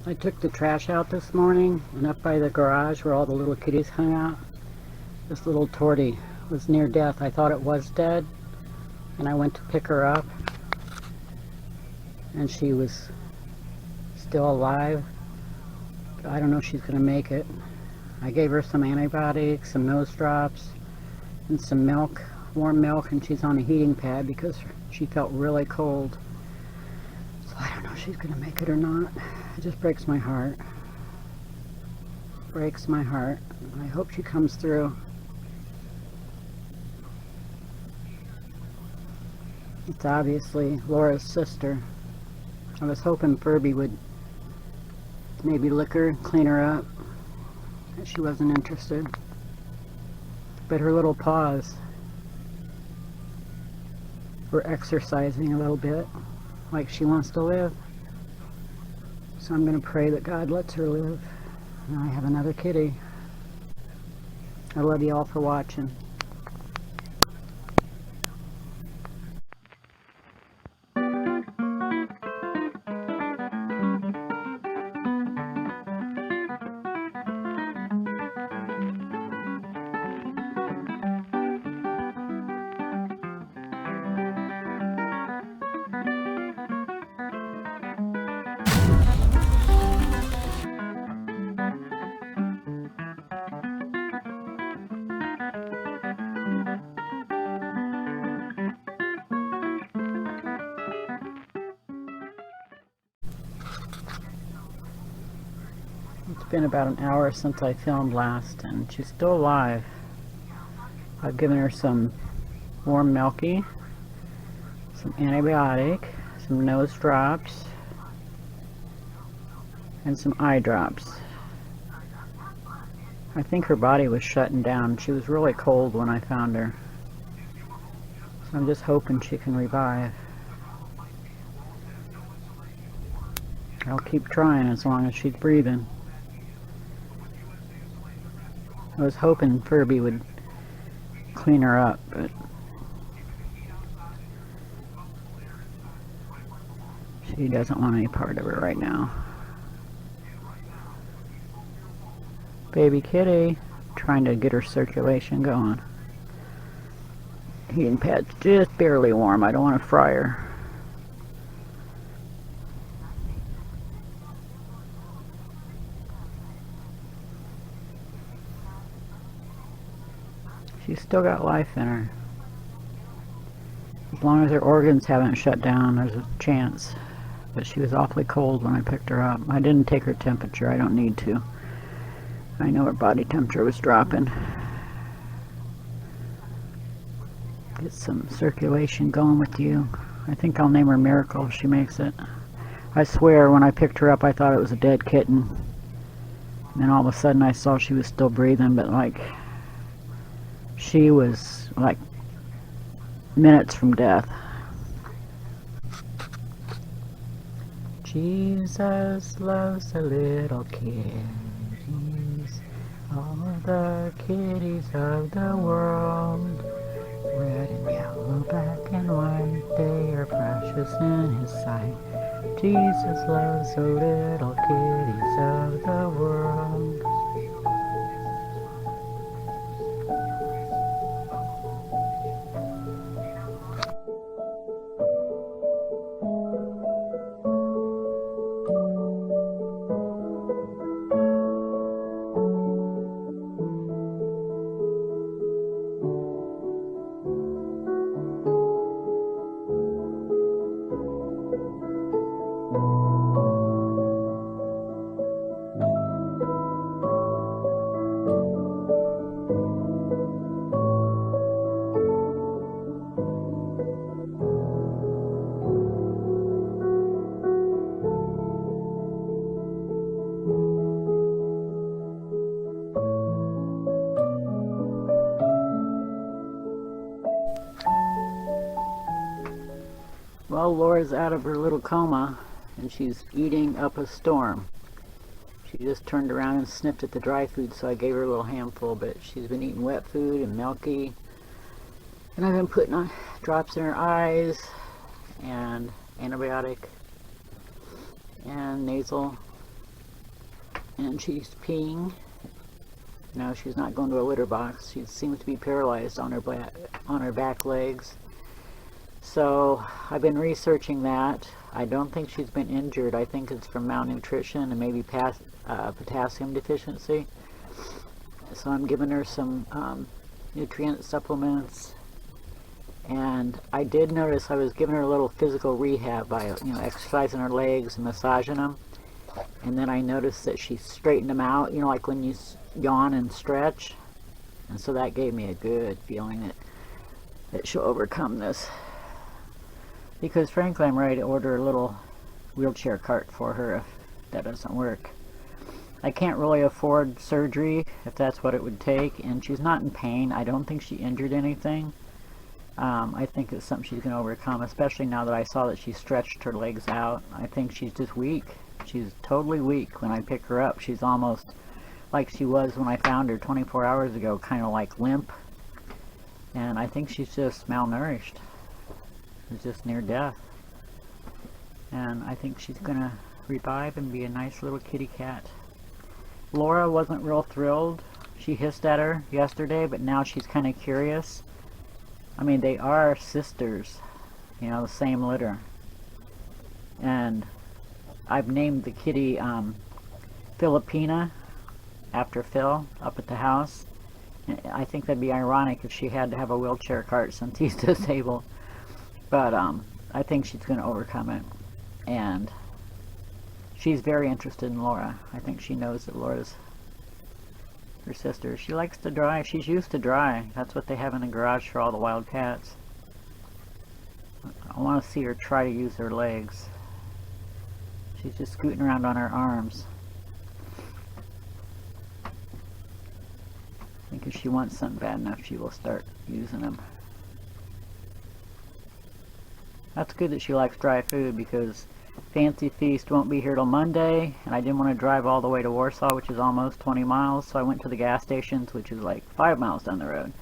I took the trash out this morning, and up by the garage where all the little kitties hung out, this little Torty was near death. I thought it was dead, and I went to pick her up, and she was still alive. But I don't know if she's going to make it. I gave her some antibiotics, some nose drops, and some milk, warm milk, and she's on a heating pad because she felt really cold. So I don't know if she's going to make it or not. It just breaks my heart. Breaks my heart. I hope she comes through. It's obviously Laura's sister. I was hoping Furby would maybe lick her, clean her up. She wasn't interested. But her little paws were exercising a little bit, like she wants to live. So I'm going to pray that God lets her live. And I have another kitty. I love you all for watching. It's been about an hour since I filmed last, and she's still alive. I've given her some warm milky, some antibiotic, some nose drops, and some eye drops. I think her body was shutting down. She was really cold when I found her. So I'm just hoping she can revive. I'll keep trying as long as she's breathing. I was hoping Furby would clean her up, but she doesn't want any part of her right now. Baby kitty, trying to get her circulation going. Heating pad's just barely warm. I don't want to fry her. She's still got life in her. As long as her organs haven't shut down, there's a chance. But she was awfully cold when I picked her up. I didn't take her temperature. I don't need to. I know her body temperature was dropping. Get some circulation going with you. I think I'll name her Miracle if she makes it. I swear when I picked her up I thought it was a dead kitten. And then all of a sudden I saw she was still breathing, but like she was like minutes from death. Jesus loves the little kitties, all the kitties of the world. Red and yellow, black and white, they are precious in His sight. Jesus loves the little kitties of the world. Well, Laura's out of her little coma, and she's eating up a storm. She just turned around and sniffed at the dry food, so I gave her a little handful, but she's been eating wet food and milky. And I've been putting on drops in her eyes, and antibiotic, and nasal and she's peeing. No, she's not going to a litter box. She seems to be paralyzed on her back legs. So I've been researching that. I don't think she's been injured. I think it's from malnutrition and maybe potassium deficiency. So I'm giving her some nutrient supplements. And I did notice I was giving her a little physical rehab by, exercising her legs and massaging them. And then I noticed that she straightened them out, like when you yawn and stretch. And so that gave me a good feeling that she'll overcome this. Because frankly, I'm ready to order a little wheelchair cart for her if that doesn't work. I can't really afford surgery if that's what it would take, and she's not in pain. I don't think she injured anything. I think it's something she's going to overcome, especially now that I saw that she stretched her legs out. I think she's just weak. She's totally weak. When I pick her up, she's almost like she was when I found her 24 hours ago, kind of like limp. And I think she's just malnourished. She's just near death. And I think she's going to revive and be a nice little kitty cat. Laura wasn't real thrilled. She hissed at her yesterday, but now she's kind of curious. I mean, they are sisters, the same litter. And I've named the kitty Filipina after Phil up at the house. I think that'd be ironic if she had to have a wheelchair cart since he's disabled. But I think she's going to overcome it. And she's very interested in Laura. I think she knows that Laura's her sister. She likes to dry. She's used to dry. That's what they have in the garage for all the wild cats. I want to see her try to use her legs. She's just scooting around on her arms. I think if she wants something bad enough, she will start using them. That's good that she likes dry food, because Fancy Feast won't be here till Monday, and I didn't want to drive all the way to Warsaw, which is almost 20 miles, so I went to the gas stations, which is like 5 miles down the road,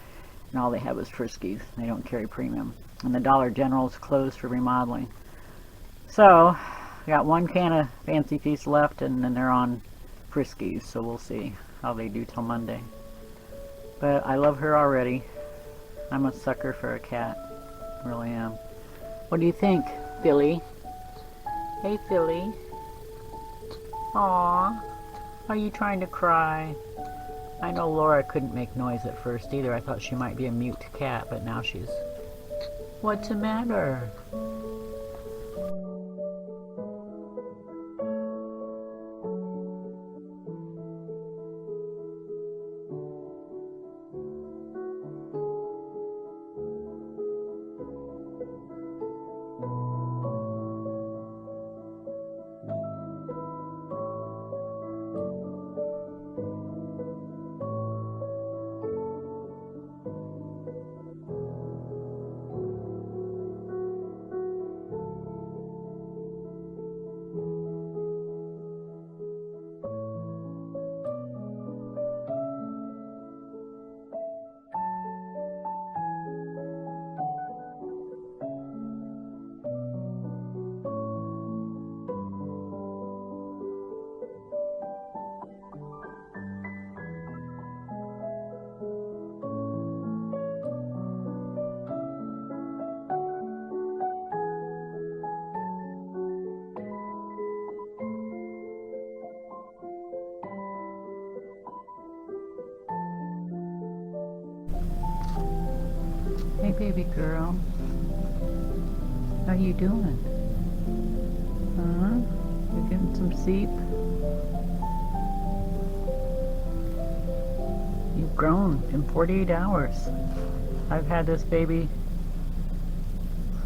and all they have is Friskies. They don't carry premium, and the Dollar General's closed for remodeling. So I got one can of Fancy Feast left, and then they're on Friskies, so we'll see how they do till Monday. But I love her already. I'm a sucker for a cat, I really am. What do you think, Philly? Hey, Philly. Aww. Are you trying to cry? I know Laura couldn't make noise at first either. I thought she might be a mute cat, but now she's... What's the matter? Hey, baby girl. How you doing? Huh? You getting some sleep? You've grown in 48 hours. I've had this baby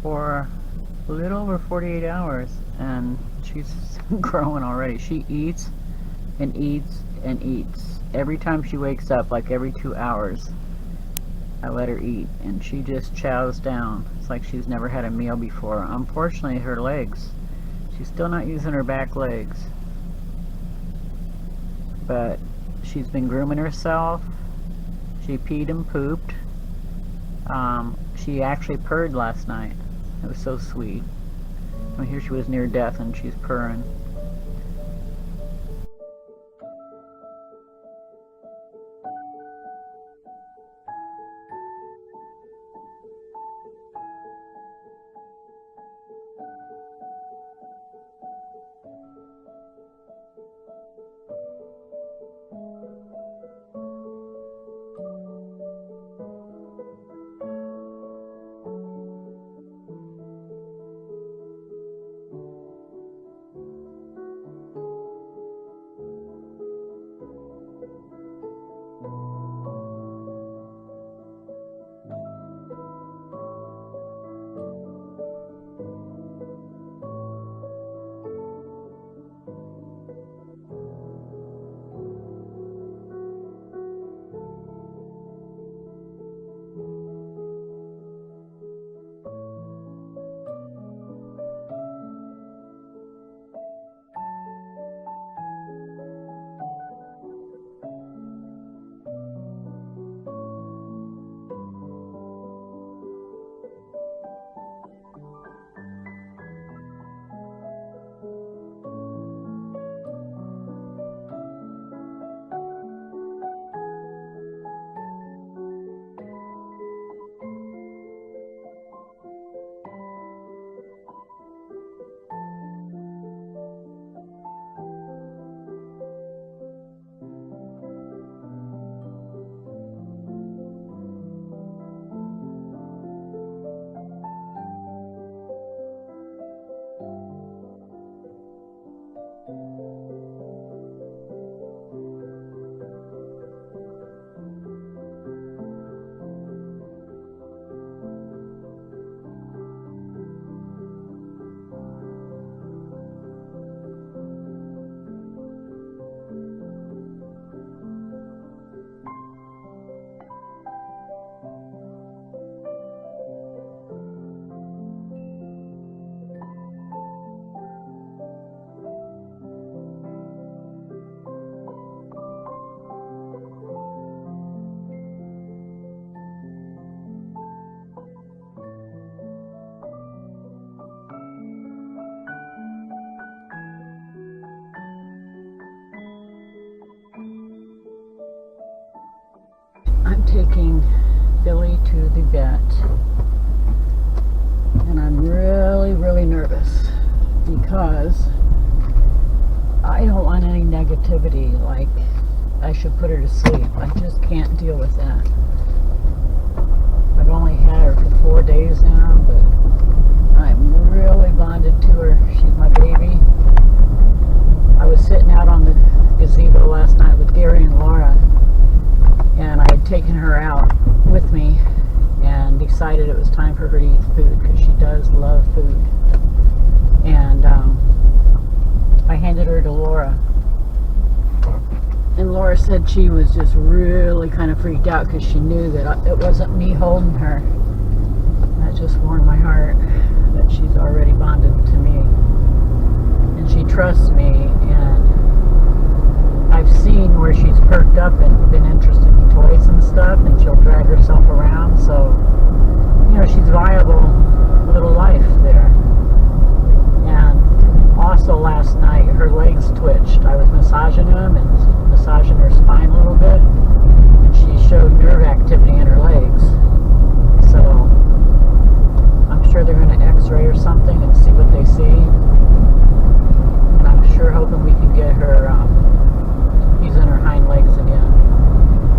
for a little over 48 hours, and she's growing already. She eats and eats and eats. Every time she wakes up, like every 2 hours, I let her eat, and she just chows down. It's like she's never had a meal before. Unfortunately, her legs, she's still not using her back legs, but she's been grooming herself. She peed and pooped. She actually purred last night. It was so sweet. Well, here she was near death, and she's purring. taking Billy to the vet, and I'm really nervous because I don't want any negativity, like I should put her to sleep. I just can't deal with that. I've only had her for 4 days now, but I'm really bonded to her. She's my baby. I was sitting out on the gazebo last night with Gary and Laura, and I had taken her out with me and decided it was time for her to eat food because she does love food. And I handed her to Laura, and Laura said she was just really kind of freaked out because she knew that it wasn't me holding her. That just warmed my heart that she's already bonded to me, and she trusts me, and I've seen where she's perked up and been interested in toys and stuff, and she'll drag herself around, so you know, she's viable little life there. And also last night her legs twitched. I was massaging them and massaging her spine a little bit, and she showed nerve activity in her legs. So I'm sure they're going to x-ray or something and see what they see, and I'm sure hoping we can get her using her hind legs again.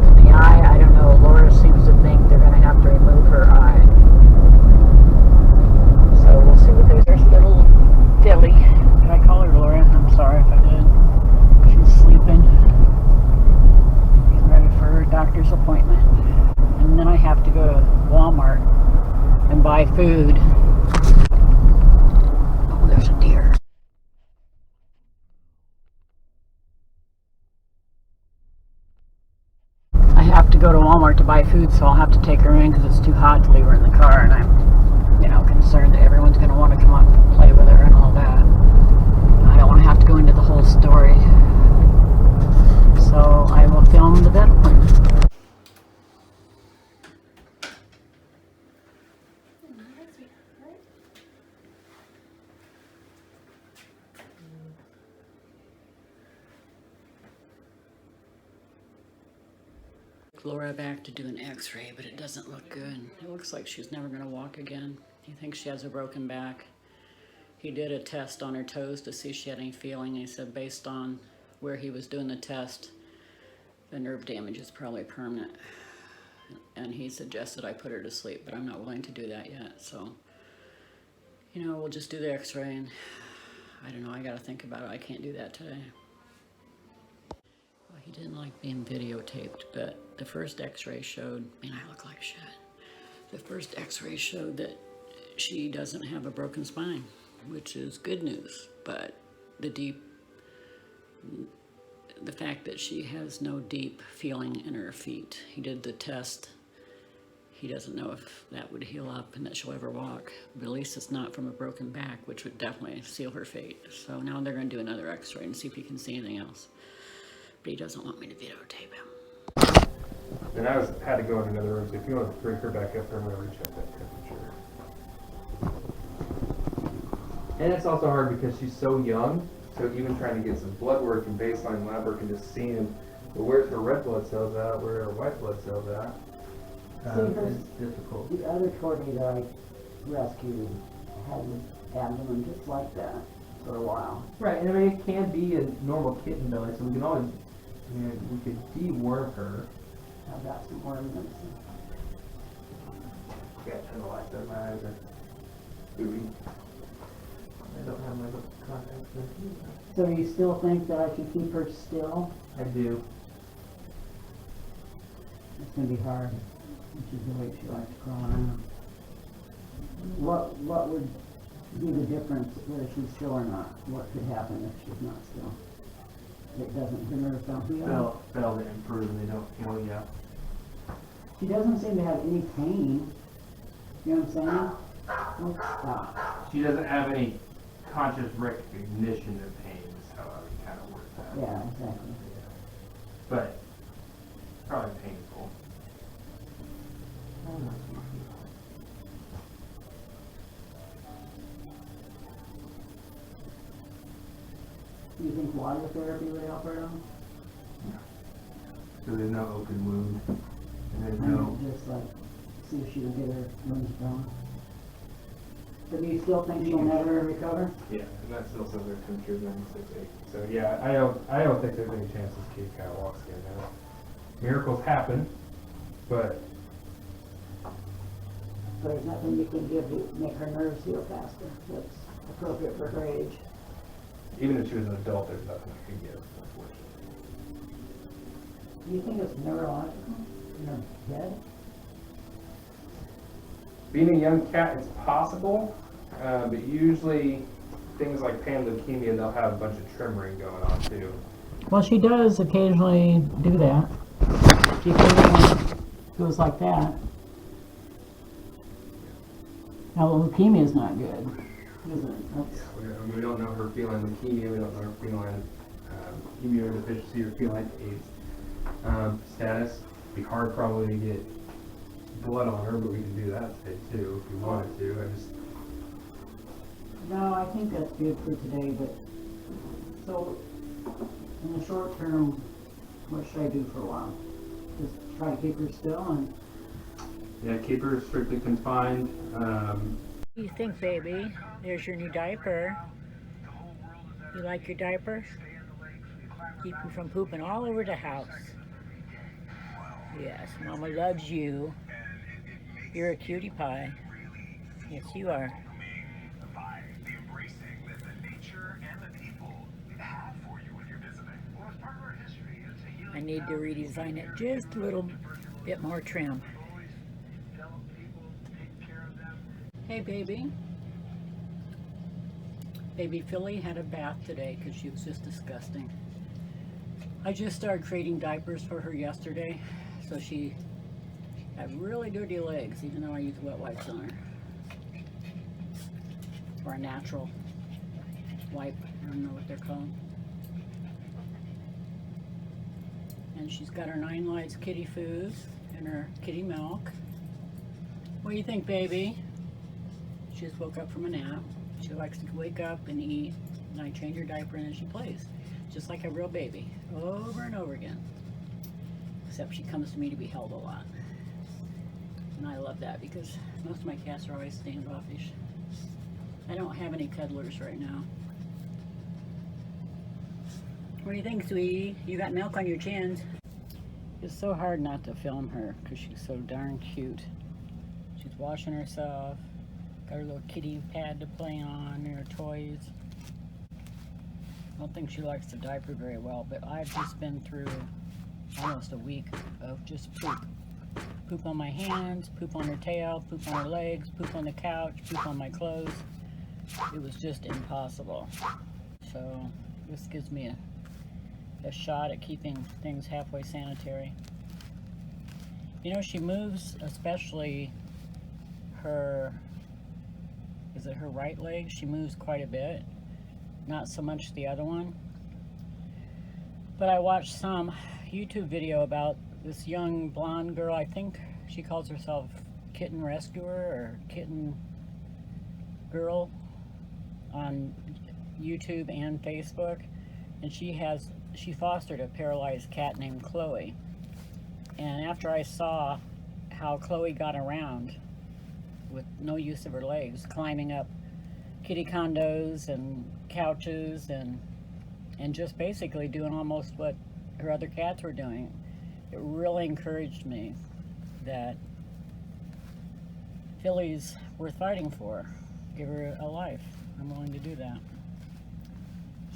And the eye, I don't know, Laura seems to think they're going to have to remove her eye. So we'll see what they say. There's little Dilly. Did I call her Laura? I'm sorry if I did. She's sleeping. She's ready for her doctor's appointment. And then I have to go to Walmart and buy food. Oh, there's a deer. I have to go to Walmart to buy food, so I'll have to take her in because it's too hot to leave her in the car, and I'm, you know, concerned that everyone's going to want to come up and play with her and all that. I don't want to have to go into the whole story, so I will film the vet appointment. Laura back to do an x-ray, but it doesn't look good. It looks like she's never going to walk again. He thinks she has a broken back. He did a test on her toes to see if she had any feeling. He said based on where he was doing the test, the nerve damage is probably permanent. And he suggested I put her to sleep, but I'm not willing to do that yet. So, you know, we'll just do the x-ray, and I don't know, I got to think about it. I can't do that today. Well, he didn't like being videotaped, but the first x-ray showed, man, I look like shit. The first x-ray showed that she doesn't have a broken spine, which is good news, but the fact that she has no deep feeling in her feet. He did the test. He doesn't know if that would heal up and that she'll ever walk, but at least it's not from a broken back, which would definitely seal her fate. So now they're going to do another x-ray and see if he can see anything else. But he doesn't want me to videotape him. And I had to go in another room, so if you want to bring her back up there, I'm going to recheck that temperature. And it's also hard because she's so young, so even trying to get some blood work and baseline lab work and just seeing where's her red blood cells at, where are her white blood cells at, it's difficult. The other Torty that I rescued had an abdomen just like that for a while. Right, and I mean, it can be a normal kitten belly, so we can always, I mean, we could deworm her. I've got some ornaments. I got to turn the lights on, my eyes are moving. I don't have my little contacts in. So you still think that I can keep her still? I do. It's going to be hard. She's the way she likes to crawl around. What would be the difference whether she's still or not? What could happen if she's not still? It doesn't, the nerves don't heal? Fail to improve and they don't heal yet. She doesn't seem to have any pain. You know what I'm saying? Oh, stop. She doesn't have any conscious recognition of pain is how I would kind of word that. Yeah, exactly. But probably painful. Do you think water therapy would help her? So there's no open wound. I didn't I'm know. gonna just like see if she can get her limbs growing. But do you still think she'll never recover? Yeah, and that still says her temperature is 96.8. So yeah, I don't think there's any chance this kitty cat walks again now. Miracles happen, but There's nothing you can give to make her nerves heal faster that's appropriate for her age. even if she was an adult, there's nothing I could give, unfortunately. Do you think it's neurological in her head? Being a young cat, it's possible, but usually things like pan-leukemia, they'll have a bunch of tremoring going on too. Well, she does occasionally do that. She goes like that. Now, leukemia is not good, is it? That's, We don't know her feline leukemia, we don't know her feline immunodeficiency or feline AIDS status. It'd be hard probably to get blood on her, but we can do that today too if we wanted to. no, I think that's good for today, but, so, in the short term, what should I do for a while? Just try to keep her still and... Yeah, keep her strictly confined. What do you think, baby? There's your new diaper. You like your diaper? Keep you from pooping all over the house. Yes, Mama loves you. You're a cutie pie. Yes, you are. I need to redesign it just a little bit more trim. Hey, baby. Baby Philly had a bath today because she was just disgusting. I just started creating diapers for her yesterday, so she had really dirty legs, even though I use wet wipes on her. Or a natural wipe, I don't know what they're called. And she's got her 9 Lives kitty food and her kitty milk. What do you think, baby? She just woke up from a nap. She likes to wake up and eat, and I change her diaper and then she plays. Just like a real baby, over and over again. Except she comes to me to be held a lot. And I love that because most of my cats are always standoffish. I don't have any cuddlers right now. What do you think, sweetie? You got milk on your chins. It's so hard not to film her because she's so darn cute. She's washing herself. Got her little kitty pad to play on, and her toys. I don't think she likes the diaper very well, but I've just been through almost a week of just poop. Poop on my hands, poop on her tail, poop on her legs, poop on the couch, poop on my clothes. It was just impossible. So this gives me a shot at keeping things halfway sanitary. You know, she moves, especially her, is it her right leg? She moves quite a bit. Not so much the other one. But I watched some YouTube video about this young blonde girl. I think she calls herself Kitten Rescuer or Kitten Girl on YouTube and Facebook. And she fostered a paralyzed cat named Chloe. And after I saw how Chloe got around with no use of her legs, climbing up kitty condos and couches and just basically doing almost what her other cats were doing, it really encouraged me that Philly's worth fighting for. Give her a life. I'm willing to do that.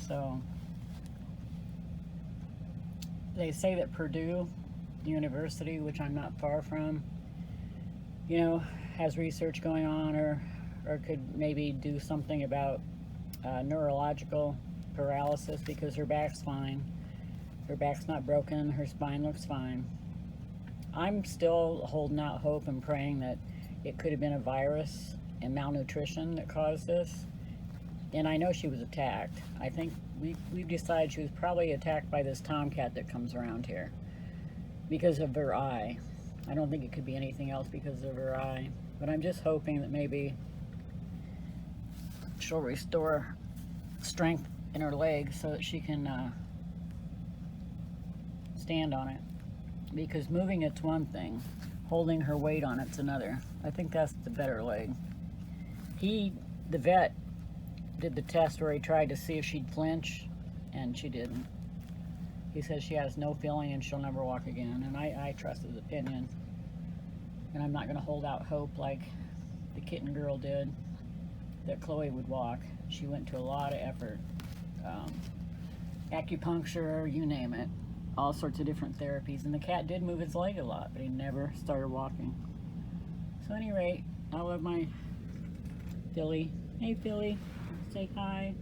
So they say that Purdue University, which I'm not far from, you know, has research going on or could maybe do something about neurological paralysis because her back's fine. Her back's not broken, her spine looks fine. I'm still holding out hope and praying that it could have been a virus and malnutrition that caused this. And I know she was attacked. I think we've decided she was probably attacked by this tomcat that comes around here because of her eye. I don't think it could be anything else because of her eye. But I'm just hoping that maybe she'll restore strength in her legs so that she can stand on it. because moving it's one thing, holding her weight on it's another. I think that's the better leg. The vet, did the test where he tried to see if she'd flinch, and she didn't. He says she has no feeling and she'll never walk again, and I trust his opinion. And I'm not going to hold out hope like the kitten girl did, that Chloe would walk. She went to a lot of effort. Acupuncture, you name it. All sorts of different therapies. And the cat did move his leg a lot, but he never started walking. So at any rate, I love my Philly. Hey Philly, say hi.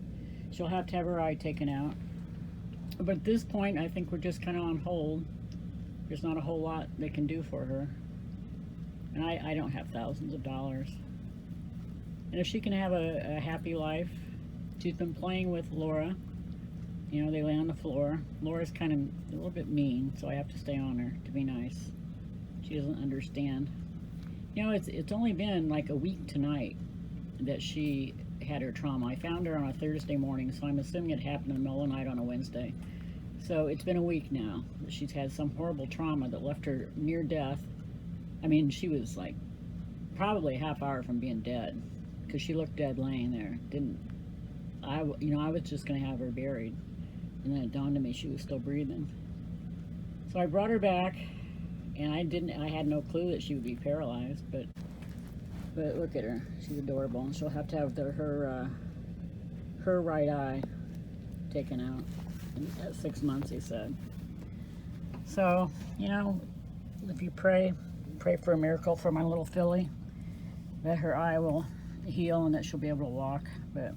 She'll have to have her eye taken out. But at this point, I think we're just kind of on hold. There's not a whole lot they can do for her. And I don't have thousands of dollars. And if she can have a happy life, she's been playing with Laura. You know, they lay on the floor. Laura's kind of a little bit mean, so I have to stay on her to be nice. She doesn't understand. You know, it's only been like a week tonight that she had her trauma. I found her on a Thursday morning, so I'm assuming it happened in the middle of the night on a Wednesday. So it's been a week now that she's had some horrible trauma that left her near death. I mean, she was like probably a half hour from being dead, because she looked dead laying there. I was just going to have her buried, and then it dawned on me she was still breathing. So I brought her back, and I had no clue that she would be paralyzed, but look at her. She's adorable, and she'll have to have her right eye taken out at 6 months, he said. So, you know, if you pray for a miracle for my little filly, that her eye will heal and that she'll be able to walk. But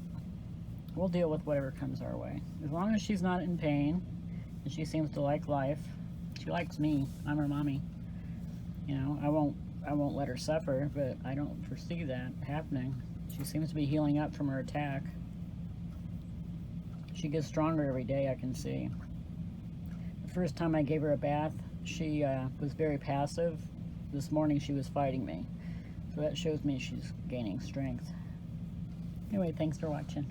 we'll deal with whatever comes our way. As long as she's not in pain and she seems to like life. She likes me. I'm her mommy. You know, I won't let her suffer, but I don't foresee that happening. She seems to be healing up from her attack. She gets stronger every day, I can see. The first time I gave her a bath, she was very passive. This morning she was fighting me. So that shows me she's gaining strength. Anyway, thanks for watching.